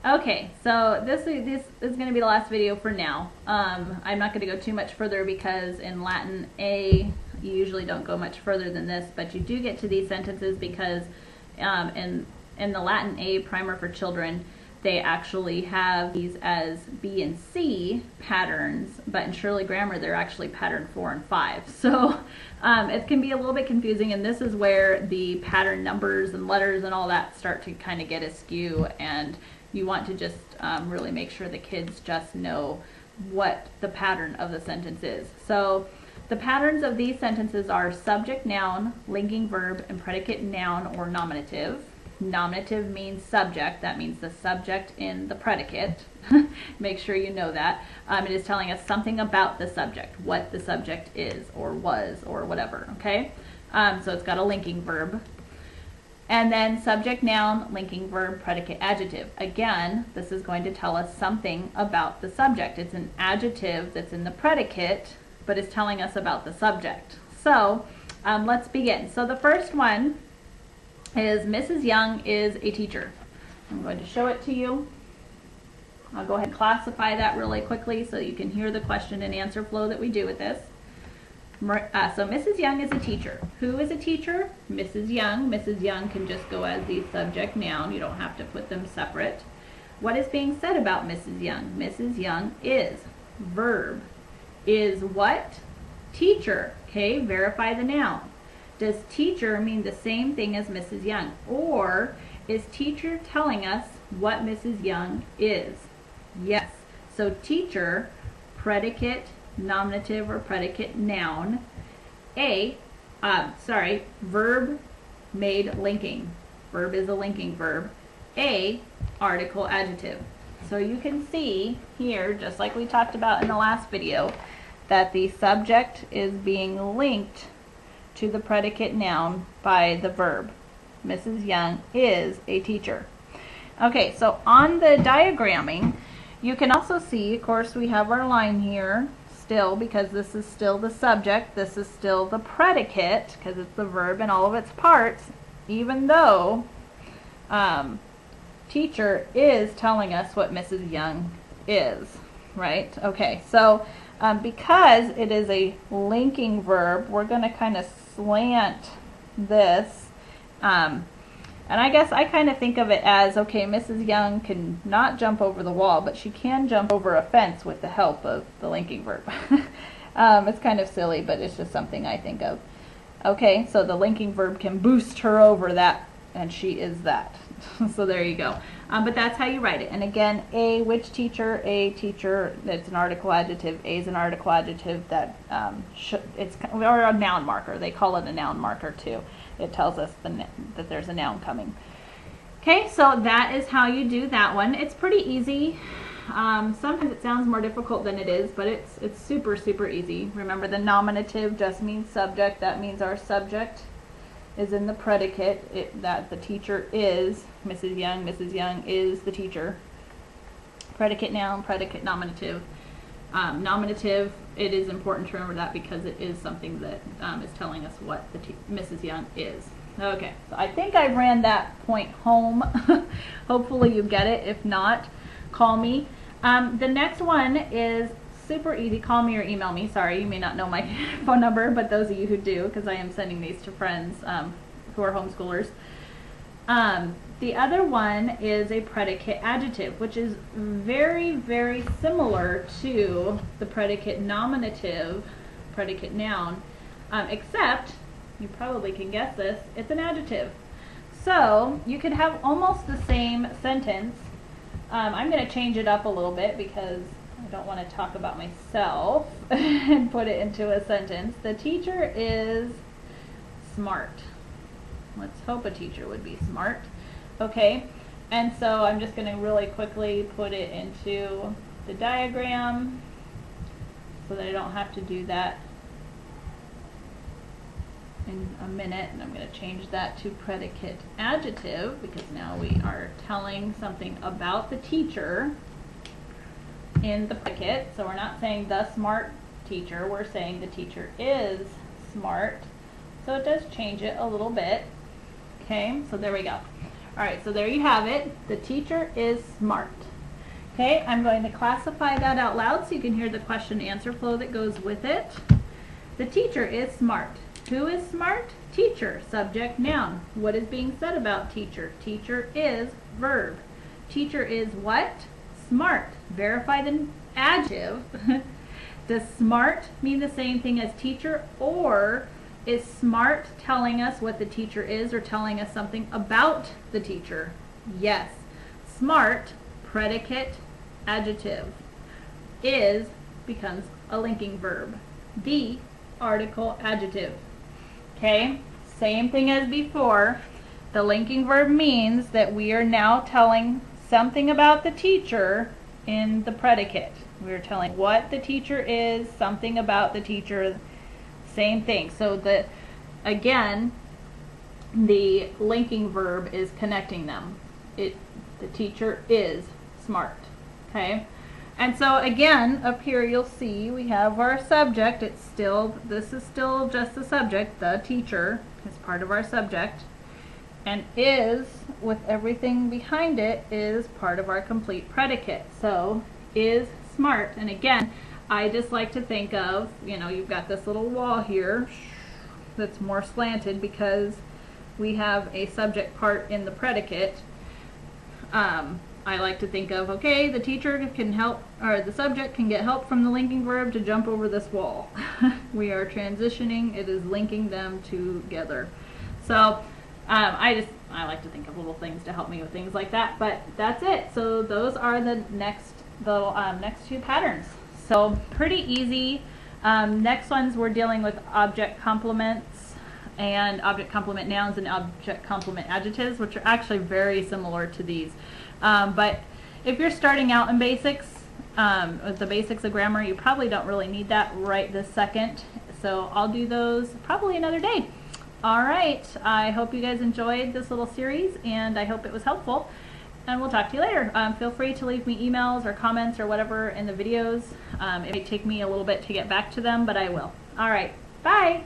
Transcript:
Okay, so this is going to be the last video for now. I'm not going to go too much further because in Latin A, you usually don't go much further than this, but you do get to these sentences because in the Latin A primer for children, they actually have these as B and C patterns, but in Shirley Grammar, they're actually pattern 4 and 5. So it can be a little bit confusing, and this is where the pattern numbers and letters and all that start to kind of get askew, and you want to just really make sure the kids just know what the pattern of the sentence is. So the patterns of these sentences are subject, noun, linking verb, and predicate noun or nominative. Nominative means subject. That means the subject in the predicate. Make sure you know that. It is telling us something about the subject, what the subject is or was or whatever, okay? So it's got a linking verb. And then subject, noun, linking verb, predicate adjective. Again, this is going to tell us something about the subject. It's an adjective that's in the predicate, but it's telling us about the subject. So let's begin. So the first one is Mrs. Young is a teacher. I'm going to show it to you. I'll go ahead and classify that really quickly so you can hear the question and answer flow that we do with this. So Mrs. Young is a teacher. Who is a teacher? Mrs. Young. Mrs. Young can just go as the subject noun. You don't have to put them separate. What is being said about Mrs. Young? Mrs. Young is. Verb. Is what? Teacher. Okay, verify the noun. Does teacher mean the same thing as Mrs. Young? Or is teacher telling us what Mrs. Young is? Yes. So teacher, predicate, nominative or predicate noun. Verb made linking. Verb is a linking verb. A, article adjective. So you can see here, just like we talked about in the last video, that the subject is being linked to the predicate noun by the verb. Mrs. Young is a teacher. Okay, so on the diagramming, you can also see, of course, we have our line here still because this is still the subject, this is still the predicate because it's the verb in all of its parts, even though teacher is telling us what Mrs. Young is, right? Okay, so because it is a linking verb, we're going to kind of slant this, and I guess I kind of think of it as, okay, Mrs. Young can not jump over the wall, but she can jump over a fence with the help of the linking verb. It's kind of silly, but it's just something I think of. Okay, so the linking verb can boost her over that, and she is that. So there you go. But that's how you write it. And again, a, which teacher? A teacher, that's an article adjective. A is an article adjective that or a noun marker. They call it a noun marker too. It tells us that there's a noun coming. Okay, so that is how you do that one. It's pretty easy. Sometimes it sounds more difficult than it is, but it's super, super easy. Remember, the nominative just means subject. That means our subject is in the predicate, that the teacher is Mrs. Young. Mrs. Young is the teacher. Predicate noun, predicate nominative. Nominative, it is important to remember that because it is something that is telling us what Mrs. Young is. Okay, so I think I ran that point home. Hopefully you get it. If not, call me. The next one is super easy. Call me or email me. Sorry, you may not know my phone number, but those of you who do, because I am sending these to friends who are homeschoolers. The other one is a predicate adjective, which is very, very similar to the predicate nominative, predicate noun, except, you probably can guess this, it's an adjective. So you could have almost the same sentence. I'm going to change it up a little bit because I don't want to talk about myself and put it into a sentence. The teacher is smart. Let's hope a teacher would be smart. Okay, and so I'm just going to really quickly put it into the diagram so that I don't have to do that in a minute. And I'm going to change that to predicate adjective because now we are telling something about the teacher in the predicate. So we're not saying the smart teacher, we're saying the teacher is smart. So it does change it a little bit. Okay, so there we go. All right, so there you have it. The teacher is smart. Okay, I'm going to classify that out loud so you can hear the question answer flow that goes with it. The teacher is smart. Who is smart? Teacher, subject, noun. What is being said about teacher? Teacher is verb. Teacher is what? Smart. Verify the adjective. Does smart mean the same thing as teacher, or is smart telling us what the teacher is or telling us something about the teacher? Yes. Smart, predicate adjective. Is becomes a linking verb. The article adjective. Okay, same thing as before. The linking verb means that we are now telling something about the teacher in the predicate. We're telling what the teacher is, something about the teacher, same thing. So again, the linking verb is connecting them. The teacher is smart. Okay? And so again, up here you'll see we have our subject. This is still just the subject, the teacher is part of our subject. And is, with everything behind it, is part of our complete predicate. So, is smart. And again, I just like to think of, you've got this little wall here that's more slanted because we have a subject part in the predicate. I like to think of, okay, the teacher can help, or the subject can get help from the linking verb to jump over this wall. We are transitioning, it is linking them together. So I like to think of little things to help me with things like that, but that's it. So those are the next two patterns. So pretty easy. Next ones we're dealing with object complements and object complement nouns and object complement adjectives, which are actually very similar to these. But if you're starting out in basics, with the basics of grammar, you probably don't really need that right this second. So I'll do those probably another day. All right, I hope you guys enjoyed this little series, and I hope it was helpful. And we'll talk to you later. Feel free to leave me emails or comments or whatever in the videos. It may take me a little bit to get back to them, but I will. All right, bye.